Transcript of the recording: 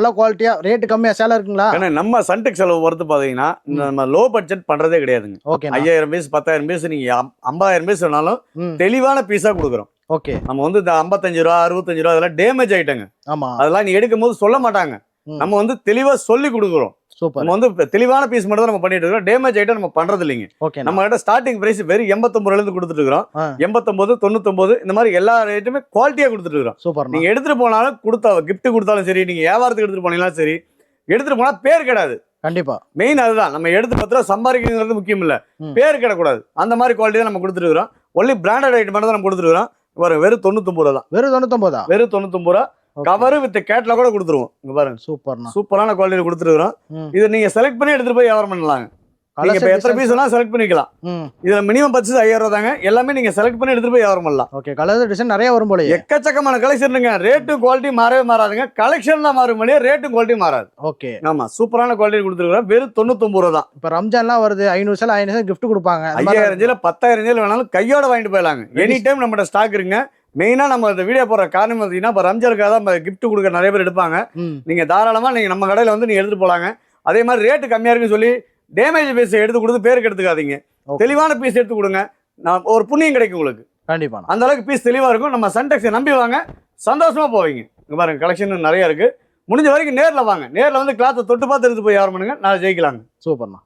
நல்ல குவாலிட்டியா ரேட் கம்மியா சேலை இருக்குங்களா? ஏன்னா நம்ம சன்டெக் செலவு பொறுத்து பாத்தீங்கன்னா நம்ம லோ பட்ஜெட் பண்றதே கிடையாதுங்க. ஓகே 5000 பீஸ் 10,000 பீஸ் நீங்க 50,000 பீஸ் வேணாலும் தெளிவான பீஸா கொடுக்குறோம். ஓகே. நம்ம வந்து இந்த 55 ரூபா 65 ரூபா அதெல்லாம் டேமேஜ் ஆயிட்டாங்க. ஆமா, அதெல்லாம் நீ எடுக்கும் போது சொல்ல மாட்டாங்க. நம்ம வந்து தெளிவா சொல்லி கொடுக்குறோம். சூப்பர். நம்ம வந்து தெளிவான பீஸ் மட்டும் தான் நம்ம பண்ணிட்டு இருக்கோம். டேமேஜ் ஐட்டம் நம்ம பண்றது இல்லைங்க. ஓகே. நம்ம கிட்ட ஸ்டார்டிங் பிரைஸ் வெறும் 89 ரூபாயில இருந்து கொடுத்துட்டு இருக்கோம். 89 99 இந்த மாதிரி எல்லா ரேட்டுமே குவாலிட்டியா கொடுத்துட்டு இருக்கோம். சூப்பர். நீங்க எடுத்துட்டு போனாலும் கொடுத்தா கிஃப்ட் கொடுத்தாலும் சரி, நீங்க வியாபாரத்துக்கு எடுத்துட்டு போனீங்களும் சரி, எடுத்துட்டு போனா பேர் கிடையாது. கண்டிப்பா மெயின் அதுதான். நம்ம எடுத்து 10 ரூபா சம்பாதிக்கிறது முக்கியம் இல்ல, பேர் கிடக்கூடாது. அந்த மாதிரி குவாலிட்டி தான் நம்ம கொடுத்துட்டு இருக்கோம். ஒன்லி பிராண்டட் ஐட்டம் மட்டும் தான் நம்ம கொடுத்துட்டு இருக்கோம். வெறும் 99 ரூபா தான். வெறும் 99 வெறும் 99 ரூபா. கவர் வித் கேட்லாக் கூட கொடுத்துருவோம். இங்க பாருங்க, சூப்பர்ண்ணா. சூப்பரான குவாலிட்டி கொடுத்துருக்கோம். இது நீங்க செலக்ட் பண்ணி எடுத்துட்டு போய் வியாபாரம் பண்ணலாங்க. நீங்க இப்ப எத்தனை பீஸ் வேணா செலக்ட் பண்ணிக்கலாம். இதுல மினிமம் பர்ச்சேஸ் 5000 ரூபா தாங்க. எல்லாமே நீங்க செலக்ட் பண்ணி எடுத்துட்டு போய் வியாபாரம் பண்ணலாம். ஓகே. கலர் டிசைன் நிறைய வரும் போல. எக்கச்சக்கமான கலெக்ஷனுங்க. ரேட்டும் குவாலிட்டி மாறவே மாறாதுங்க. கலெக்ஷன் தான் மாறும், ரேட்டும் குவாலிட்டி மாறாது. ஓகே. ஆமா, சூப்பரான குவாலிட்டி கொடுத்துருக்கோம். வெறும் 99 ரூபா தான். இப்ப ரம்ஜான்லாம் வருது, 500 சேலை 500 கிஃப்ட் கொடுப்பாங்க. 5000 10,000 வேணாலும் கையோட வாங்கிட்டு போயிடலாங்க. எனி டைம் நம்மகிட்ட ஸ்டாக் இருங்க. மெயினா நம்ம இந்த வீடியோ போடுற காரணம் பார்த்தீங்கன்னா, இப்போ ரம்ஜானுக்காக தான் கிஃப்ட் கொடுக்க நிறைய பேர் எடுப்பாங்க. நீங்க தாராளமா நீங்க நம்ம கடையில வந்து நீங்க எடுத்துட்டு போலாங்க. அதே மாதிரி ரேட்டு கம்மியா இருக்குன்னு சொல்லி டேமேஜ் பீஸ் எடுத்து கொடுத்து பேருக்கு எடுத்துக்காதீங்க. தெளிவான பீஸ் எடுத்து கொடுங்க. நான் ஒரு புண்ணியம் கிடைக்கும் உங்களுக்கு. கண்டிப்பா அந்த அளவுக்கு பீஸ் தெளிவா இருக்கும். நம்ம சன்டெக்ஸை நம்பி வாங்க, சந்தோஷமா போவீங்க. இங்க பாருங்க, கலெக்ஷன் நிறைய இருக்கு. முடிஞ்ச வரைக்கும் நேர்ல வாங்க. நேர்ல வந்து கிளாத்தை தொட்டு பார்த்து எடுத்து போய் வியாபாரம் பண்ணுங்க. நான் ஜெயிக்கலாங்க. சூப்பர்ண்ணா.